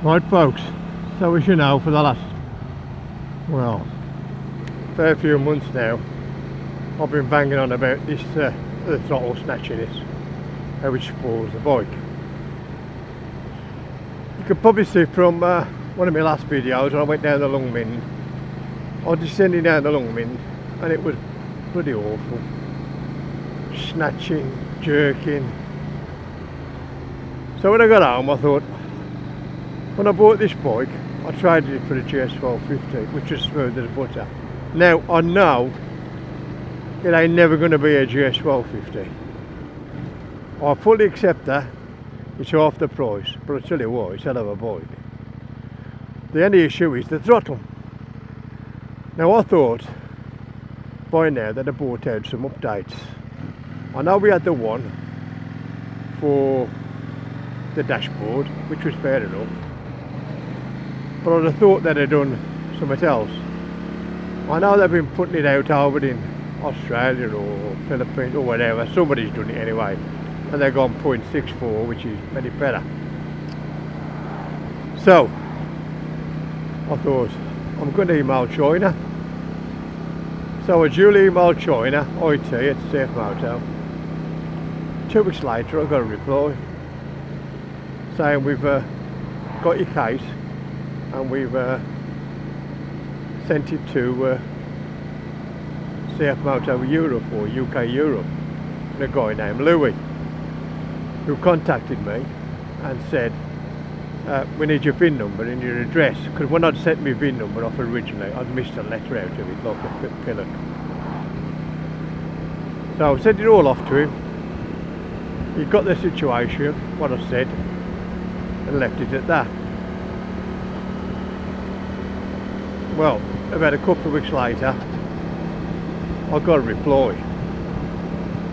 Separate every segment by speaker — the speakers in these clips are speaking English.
Speaker 1: Right folks, so as you know, for the last, well, fair few months now, I've been banging on about this the throttle snatching it, how it spoils the bike. You can probably see from one of my last videos when I went down the Long Min. I was descending down the Long Min and it was bloody awful. Snatching, jerking. So when I got home I thought, when I bought this bike, I traded it for a GS1250, which was smooth as butter. Now, I know it ain't never going to be a GS1250. I fully accept that. It's half the price, but I tell you what, it's a hell of a bike. The only issue is the throttle. Now, I thought by now that I brought out some updates. I know we had the one for the dashboard, which was fair enough. But I'd have thought that they'd done something else. I know they've been putting it out over in Australia or Philippines or whatever. Somebody's done it anyway. And they've gone 0.64, which is many better. So, I thought, I'm going to email China. So I duly emailed China, IT at Safe Moto. 2 weeks later I got a reply saying we've got your case and we've sent it to Safe Moto Europe or UK Europe, and a guy named Louis who contacted me and said we need your VIN number and your address, because when I'd sent my VIN number off originally I'd missed a letter out of it like a pillock. So I sent it all off to him. He got the situation, what I said, and left it at that. Well, about a couple of weeks later I got a reply,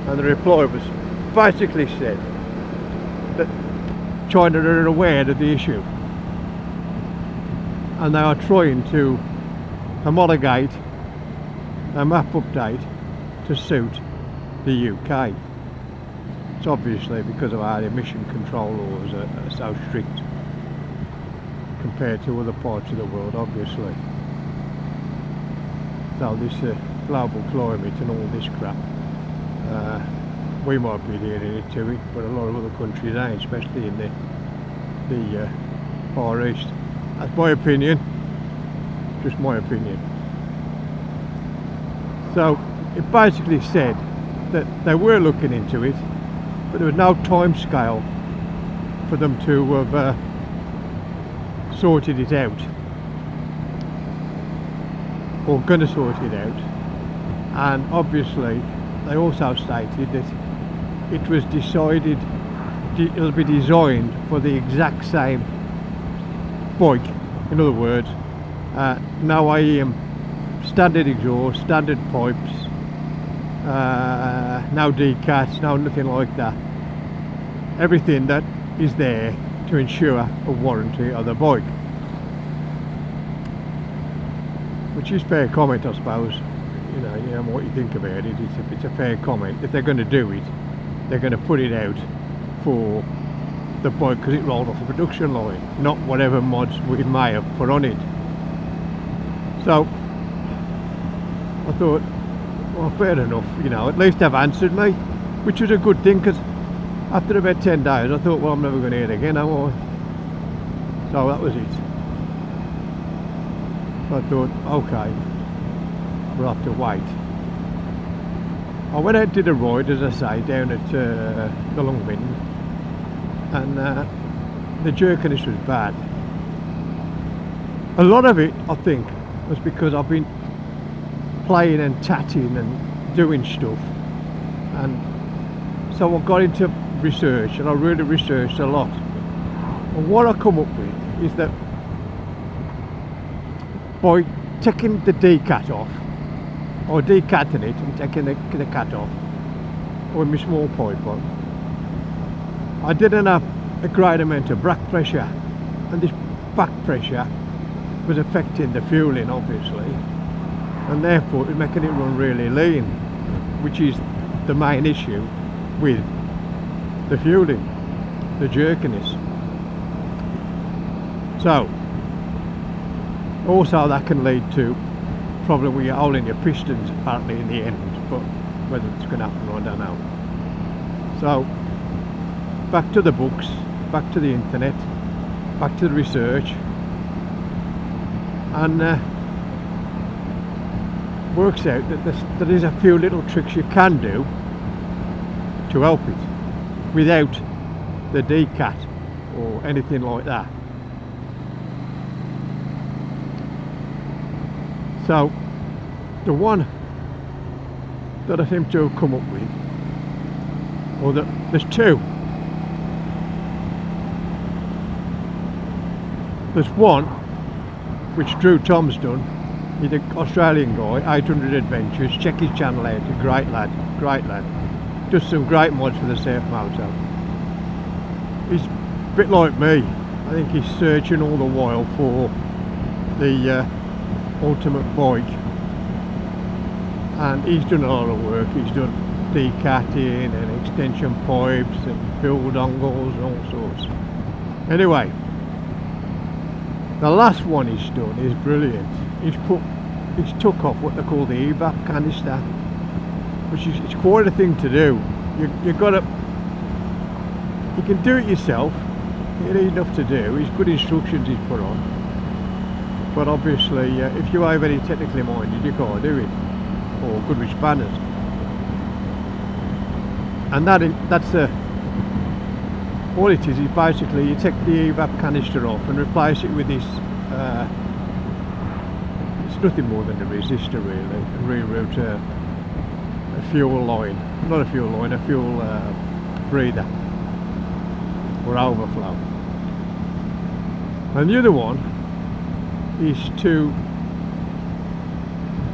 Speaker 1: and the reply was basically said that China are aware of the issue and they are trying to homologate a map update to suit the UK. It's obviously because of our emission control laws are so strict compared to other parts of the world, obviously. So this global climate and all this crap, we might be adhering it to it, but a lot of other countries ain't, especially in the Far East. That's my opinion, just my opinion. So it basically said that they were looking into it, but there was no time scale for them to have sorted it out, or going to sort it out. And obviously they also stated that it was decided it'll be designed for the exact same bike. In other words, no AEM, standard exhaust, standard pipes, no decats, no nothing like that. Everything that is there to ensure a warranty of the bike, which is fair comment, I suppose. You know what you think about it. It's a fair comment. If they're going to do it, they're going to put it out for the bike because it rolled off the production line, not whatever mods we may have put on it. So I thought, well, fair enough, at least they've answered me, which was a good thing, because after about 10 days I thought, well, I'm never going to hear it again, am I? So that was it. So I thought, okay, we'll have to wait. I went out and did a ride, as I say, down at the Long Min, and the jerkiness was bad. A lot of it, I think, was because I've been playing and tatting and doing stuff, and so I got into research, and I really researched a lot. And what I come up with is that by taking the decat off, or decatting it and taking the cat off with my small pipe on, I didn't have a great amount of back pressure, and this back pressure was affecting the fueling, obviously, and therefore it was making it run really lean, which is the main issue with the fueling, the jerkiness. So also that can lead to problem with your holding your pistons apparently in the end, but whether it's going to happen I don't know. So back to the books, back to the internet, back to the research, and works out that there is a few little tricks you can do to help it without the decat or anything like that. So the one that I seem to have come up with, or there's two. There's one which Drew Tom's done. He's an Australian guy, 800 Adventures. Check his channel out, a great lad, great lad. Does some great mods for the Surf Moto. He's a bit like me. I think he's searching all the while for the ultimate bike, and he's done a lot of work. He's done decatting and extension pipes and fuel dongles and all sorts. Anyway, the last one he's done is brilliant. He's took off what they call the evap canister, which is it's quite a thing to do. You can do it yourself. It ain't enough to do. It's good instructions he's put on. But obviously, if you are very technically minded, you can't do it, or good with spanners. And that's all it is basically you take the evap canister off and replace it with this. It's nothing more than a resistor really, and reroute a fuel line, not a fuel line, a fuel breather or overflow. And the other one is to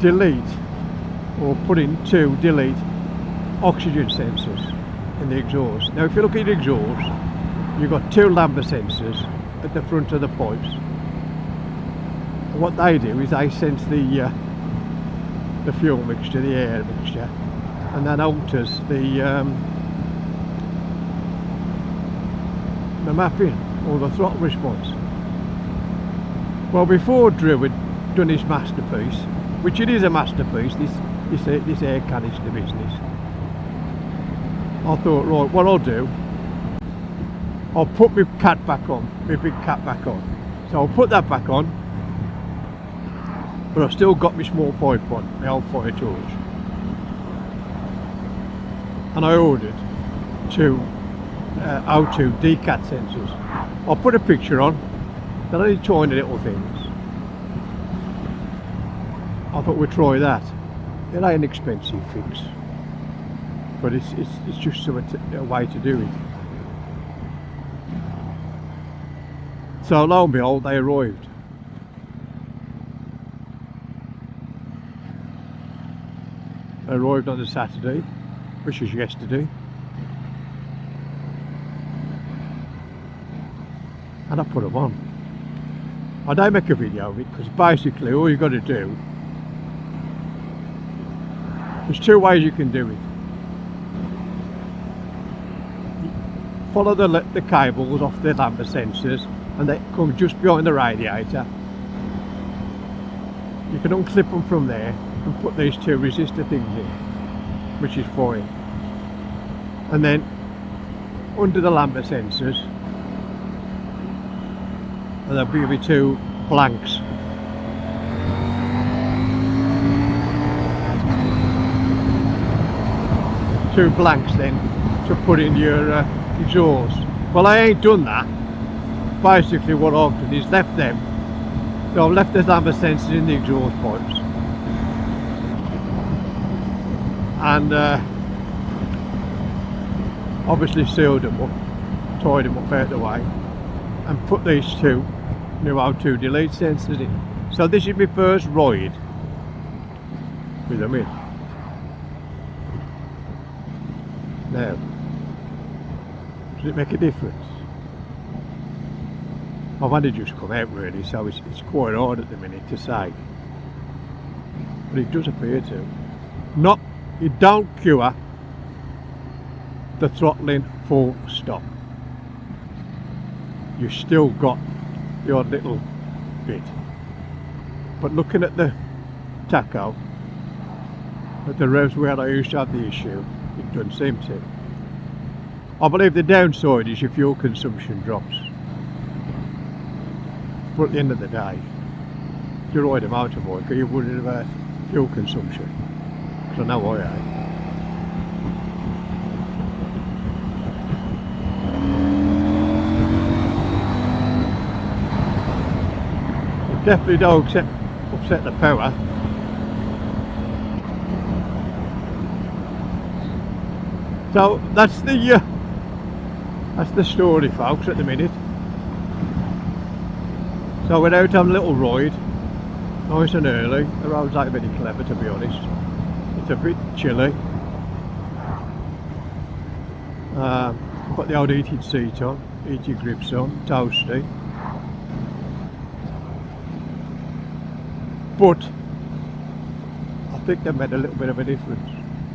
Speaker 1: delete oxygen sensors in the exhaust. Now if you look at the exhaust, you've got two lambda sensors at the front of the pipes. And what they do is they sense the fuel mixture, the air mixture, and that alters the mapping or the throttle response. Well, before Drew had done his masterpiece, which it is a masterpiece, this air canister business, I thought, right, what I'll do, I'll put my cat back on, my big cat back on. So I'll put that back on, but I've still got my small pipe on, my old fire torch. And I ordered two O2 decat sensors. I'll put a picture on. They're only tiny little things. I thought we'd try that. It ain't an expensive fix, but it's just a way to do it. So lo and behold, they arrived. They arrived on the Saturday, which was yesterday. And I put them on. I don't make a video of it because basically all you've got to do, there's two ways you can do it. Follow the cables off the lambda sensors and they come just behind the radiator. You can unclip them from there and put these two resistor things in, which is fine. And then under the lambda sensors, and there'll be two blanks. Two blanks then to put in your exhaust. Well, I ain't done that. Basically what I've done is left them. So I've left the lambda sensors in the exhaust pipes. And obviously sealed them up, tied them up out the way, and put these two new O2 delete sensors in. So this is my first ride with them in. Now, does it make a difference? I've only just come out really, so it's quite hard at the minute to say. But it does appear to. Not, it don't cure the throttling full stop. You've still got the odd little bit. But looking at the tacho, at the revs where I used to have the issue, it doesn't seem to. I believe the downside is your fuel consumption drops. But at the end of the day, if you ride a motorbike, are you worried about fuel consumption? Because I know I am. Definitely don't upset the power. So that's the story, folks, at the minute. So we're out on a little ride, nice and early. The roads ain't very clever, to be honest. It's a bit chilly. Got the old heated seat on, heated grips on, toasty. But I think they've made a little bit of a difference.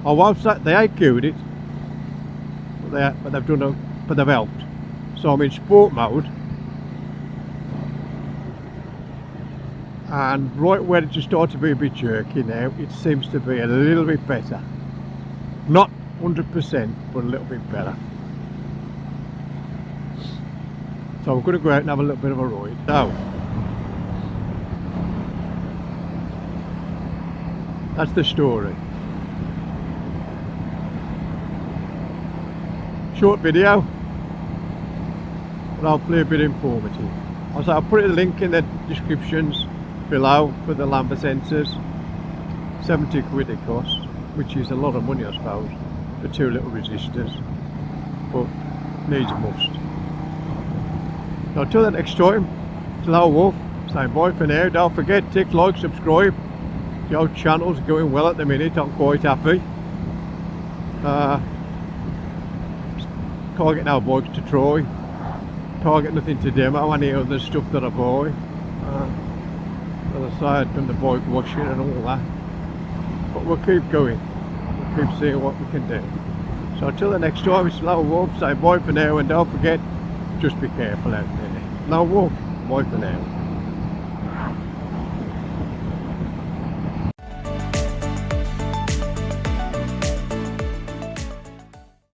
Speaker 1: I won't say they ain't good it, but they've helped. So I'm in sport mode, and right where it just started to be a bit jerky now, it seems to be a little bit better. Not 100%, but a little bit better. So we're going to go out and have a little bit of a ride. So that's the story. Short video, but hopefully a bit informative. Also, I'll put a link in the descriptions below for the lambda sensors. 70 quid it costs, which is a lot of money I suppose, for 2 little resistors, but needs a must. So until the next time, it's Low Wolf saying bye for now. Don't forget, tick like, subscribe. The old channel's going well at the minute, I'm quite happy. Can't get no bikes to try, can't get nothing to demo, any other stuff that I buy. As I say, I've done the bike washing and all that, but we'll keep going, we'll keep seeing what we can do. So until the next time, it's Low Wolf saying bye for now, and don't forget, just be careful out there. Low Wolf, bye for now.